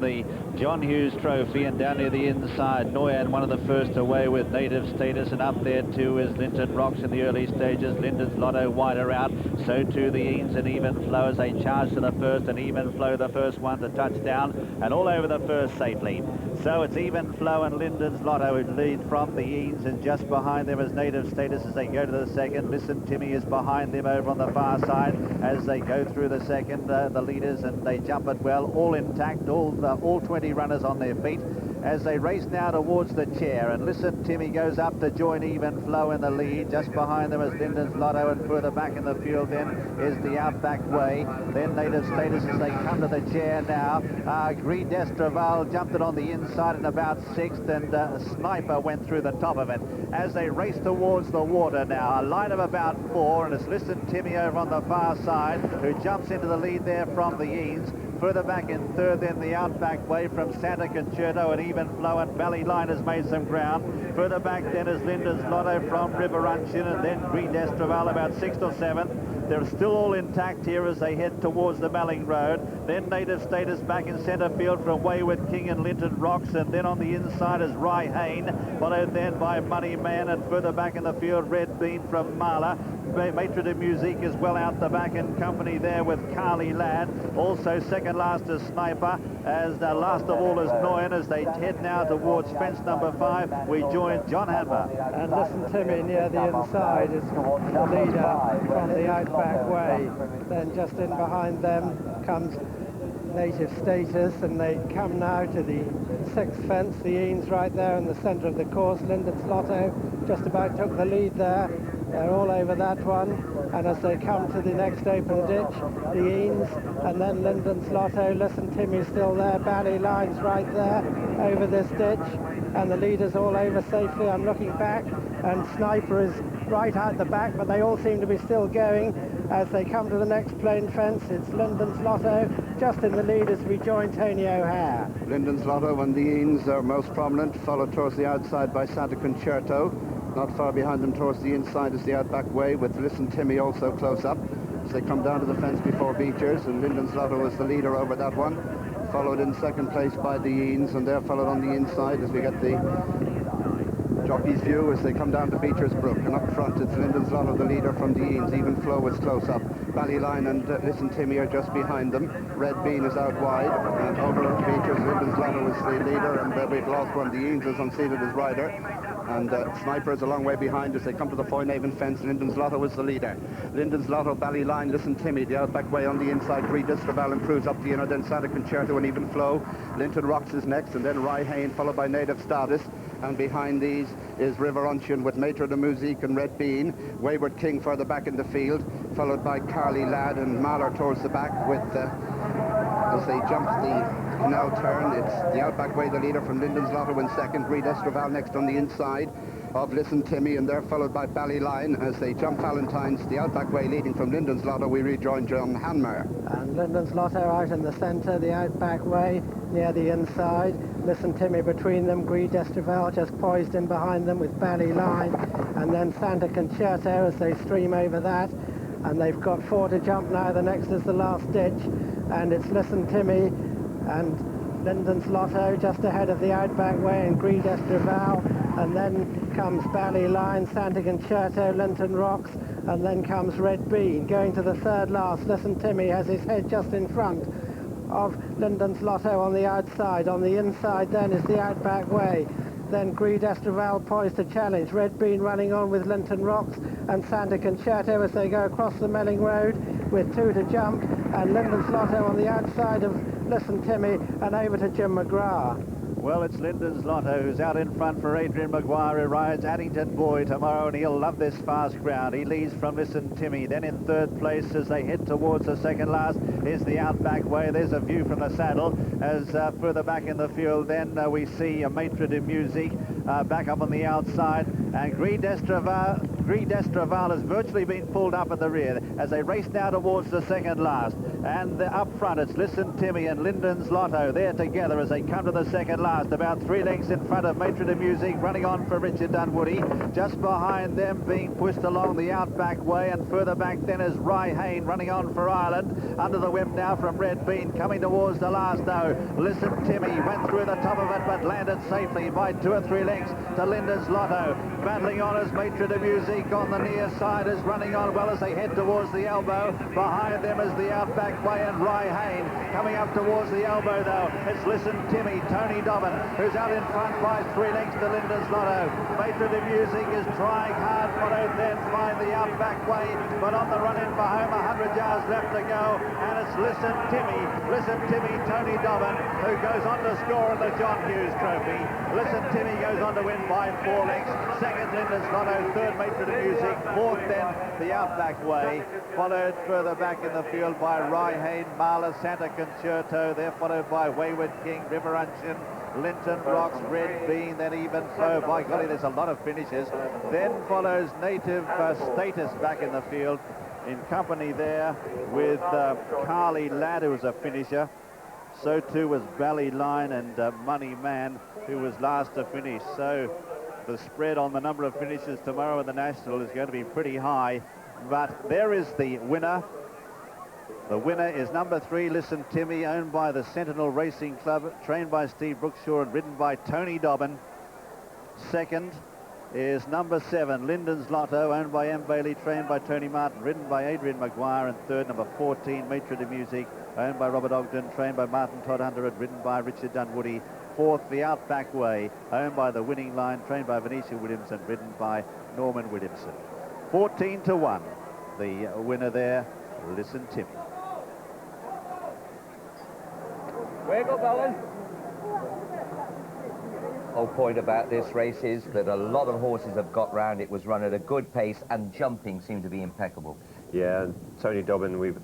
the John Hughes Trophy, and down near the inside, Noyan, one of the first away with Native Status, and up there too is Linton Rocks in the early stages. Linton's Lotto wider out, so too the Eanes and Even Flow as they charge to the first, and Even Flow the first one to touch down and all over the first safely. So it's Even Flow and Linton's Lotto who lead from the Eanes, and just behind them is Native Status as they go to the second. Listen Timmy is behind them over on the far side as they go through the second, the leaders, and they jump it well, all intact, all 20 runners on their feet as they race now towards the chair. And Listen Timmy goes up to join Even Flow in the lead. Just behind them is Linton's Lotto, and further back in the field then is the Outback Way. Then Native Status as they come to the chair now. Gris d'Estraval jumped it on the inside in about sixth, and Sniper went through the top of it as they race towards the water now. A line of about 4, and it's Listen Timmy over on the far side who jumps into the lead there from the Eanes. Further back in third, then the Outback Way from Santa Concerto, and Even Flow, and Ballyline has made some ground. Further back then is Linton's Lotto from River Unchin, and then Gris d'Estraval about 6th or 7th. They're still all intact here as they head towards the Malling Road. Then Native Status back in centre field from Wayward King and Linton Rocks, and then on the inside is Rye Hain, followed then by Money Man, and further back in the field Red Bean from Marla. Maitre de Musique is well out the back in company there with Carly Ladd. Also second last is Sniper, as last of all is Noyan. As they head now towards fence number 5, we join John Hanmer. And Listen Timmy near the inside is the leader from the Outback Way. Then just in behind them comes Native Status, and they come now to the 6th fence. The Eanes right there in the centre of the course. Linton's Lotto just about took the lead there. They're all over that one, and as they come to the next open ditch, the Eanes and then Linton's Lotto. Listen Timmy's still there, Ballyline's right there over this ditch, and the leaders all over safely. I'm looking back, and Sniper is right out the back, but they all seem to be still going as they come to the next plain fence. It's Linton's Lotto just in the lead as we join Tony O'Hare. Linton's Lotto and the Eanes are most prominent, followed towards the outside by Santa Concerto. Not far behind them towards the inside is the Outback Way, with Listen Timmy also close up as they come down to the fence before Beechers, and Linton's Lotto is the leader over that one, followed in second place by the Eanes, and they're followed on the inside as we get the jockey's view as they come down to Beechers Brook. And up front it's Linton's Lotto, the leader from the Eanes. Even Flow is close up. Ballyline and Listen Timmy are just behind them. Red Bean is out wide, and over Beechers, Linton's Lotto is the leader, and we've lost one. The Eanes is unseated as rider, and Sniper is a long way behind as they come to the Foynaven fence. Linton's Lotto is the leader. Linton's Lotto, Ballyline, Listen Timmy, the Outback Way on the inside. Gris d'Estraval improves up the inner, then Santa Concerto and Even Flow. Linton Rocks is next, and then Rye Hain, followed by Native Status. And behind these is River Unchin with Maitre de Musique and Red Bean. Wayward King further back in the field, followed by Carly Ladd and Mahler towards the back with, as they jump the canal turn, it's the Outback Way, the leader from Linton's Lotto in second. Gris d'Estraval next on the inside of Listen Timmy, and they're followed by Ballyline as they jump Valentine's. The Outback Way leading from Linton's Lotto. We rejoin John Hanmer. And Linton's Lotto out in the centre, the Outback Way near the inside. Listen Timmy between them, Gris d'Estraval just poised in behind them with Ballyline, and then Santa Concerto as they stream over that. And they've got 4 to jump now. The next is the last ditch, and it's Listen Timmy and Linton's Lotto just ahead of the Outback Way and Gris d'Estraval, and then comes Ballyline, Santa Concerto, Linton Rocks, and then comes Red Bean. Going to the third last, Listen Timmy has his head just in front of Linton's Lotto on the outside. On the inside then is the Outback Way. Then Gris d'Estraval poised to challenge. Red Bean running on with Linton Rocks and Santa Concerto as they go across the Melling Road with 2 to jump, and Linton's Lotto on the outside of Listen Timmy and over to Jim McGrath. Well, it's Linton's Lotto who's out in front for Adrian Maguire, who rides Addington Boy tomorrow, and he'll love this fast ground. He leads from Listen Timmy. Then in third place as they head towards the second last is the Outback Way. There's a view from the saddle as further back in the field then we see a Maitre de Musique back up on the outside, and Gris d'Estraval Gris d'Estraval has virtually been pulled up at the rear as they race now towards the second last. And up front, it's Listen Timmy and Linden's Lotto. They're together as they come to the second last, about 3 lengths in front of Maitre de Music, running on for Richard Dunwoody. Just behind them, being pushed along the outback way, and further back then is Rye Hain running on for Ireland. Under the whip now from Red Bean, coming towards the last though. Listen Timmy went through the top of it, but landed safely by 2 or 3 lengths to Linden's Lotto. Battling on as Maitre de Music on the near side is running on well as they head towards the elbow. Behind them is the outback way and Rye Hain. Coming up towards the elbow though, it's Listen Timmy, Tony Dobbin, who's out in front by 3 lengths to Linden's Lotto. Maitre de Music is trying hard, followed then by the outback way, but on the run in for home, 100 yards left to go, and it's Listen Timmy, Tony Dobbin, who goes on to score in the John Hughes Trophy. Listen Timmy goes on to win by 4 lengths. Second, Linden's Lotto. Third, Maitre de Music. Fourth, then, the outback way, followed further back in the field by Rye Hain, Marla, Santa Concerto. They're followed by Wayward King, River Unshin, Linton Rocks, Red Bean, then Even So. By golly, there's a lot of finishes. Then follows Native Status back in the field, in company there with Carly Ladd, who was a finisher. So too was Ballyline and Money Man, who was last to finish. So the spread on the number of finishes tomorrow in the National is going to be pretty high. But there is the winner. The winner is number 3, Listen Timmy, owned by the Sentinel Racing Club, trained by Steve Brookshaw and ridden by Tony Dobbin. Second is number 7, Linden's Lotto, owned by M. Bailey, trained by Tony Martin, ridden by Adrian Maguire. And third, number 14, Maitre de Music, owned by Robert Ogden, trained by Martin Todd Hunter and ridden by Richard Dunwoody. Fourth, the Outback Way, owned by the Winning Line, trained by Venetia Williams and ridden by Norman Williamson. 14 to 1, the winner there, Listen Timmy. Wiggle going. Whole point about this race is that a lot of horses have got round. It was run at a good pace and jumping seemed to be impeccable. Yeah, and Tony Dobbin, we were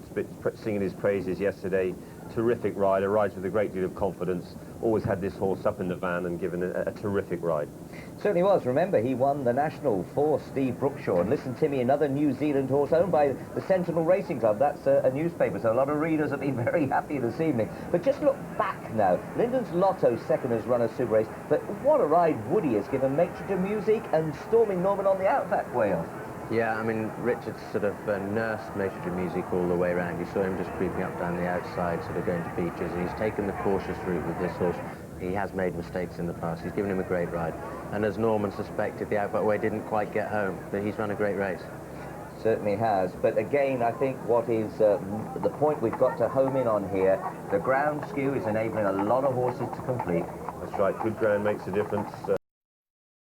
singing his praises yesterday. Terrific rider, rides with a great deal of confidence. Always had this horse up in the van and given a terrific ride. Certainly was. Remember, he won the National for Steve Brookshaw. And Listen Timmy, another New Zealand horse owned by the Sentinel Racing Club. That's a newspaper, so a lot of readers have been very happy this evening. But just look back now. Linden's Lotto second has run a super race, but what a ride Woody has given Maitre de Music and Storming Norman on the outback way off. Yeah, I mean, Richard sort of nursed Maitre de Music all the way around. You saw him just creeping up down the outside, sort of going to features, and he's taken the cautious route with this horse. He has made mistakes in the past. He's given him a great ride. And as Norman suspected, the outback way didn't quite get home, but he's run a great race. Certainly has. But again, I think what is the point we've got to home in on here, the ground skew is enabling a lot of horses to complete. That's right, good ground makes a difference.